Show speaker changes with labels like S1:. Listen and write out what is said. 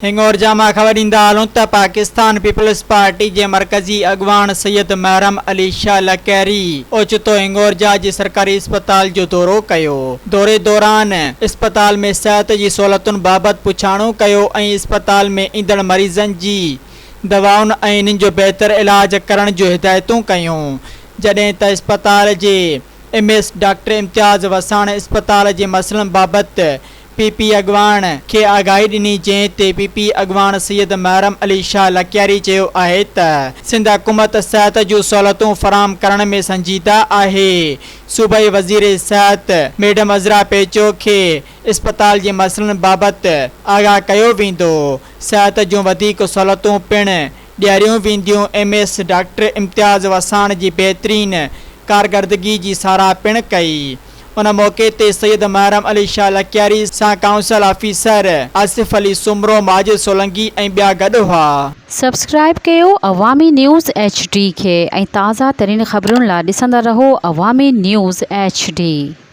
S1: हिंगोर जामा ख़बर ईंदा हलूं त पाकिस्तान पीपल्स पार्टी जे मरकज़ी अॻवान सैयद महरम अली शाह लकैरी ओचितो हिंगोर जा जी सरकारी अस्पताल जो दौरो कयो। दौरे दौरान अस्पताल में सिहत जी सहूलतुनि बाबति पुछाणो कयो ऐं अस्पताल में ईंदड़ मरीज़नि जी दवाउनि ऐं इन्हनि जो बहितर इलाज करण जो हिदायतूं कयूं। जॾहिं त अस्पताल जे MS डॉक्टर इम्तियाज़ वसाण अस्पताल जे मसइलनि बाबति PP अॻवान खे आगाही ॾिनी, जंहिं ते PP अॻवान सैयद महरम अली शाह लकैरी चयो आहे त सिंध हुकूमत सिहत जूं सहूलतूं फ़राहम करण में संजीदा आहे। सूबाई वज़ीर सिहत मैडम अज़रा पेचो खे अस्पताल जे मसइलनि बाबति आगाह कयो वेंदो। सिहत जूं वधीक सहूलतूं पिणु ॾियारियूं वेंदियूं। MS डॉक्टर इम्तियाज़ वसाण जी बहितरीन कारकर्दगी जी साराह पिणु कई। उन मौक़े ते सैयद महरम अली शाह लकैरी सां काउंसिल ऑफिसर आसिफ अली सुमरो, माजिद सोलंकी ऐं ॿिया गॾु हुआ।
S2: सब्सक्राइब कयो अवामी न्यूज़ HD खे ऐं ताज़ा तरीन ख़बरुनि लाइ ॾिसंदा रहो अवामी न्यूज़ HD।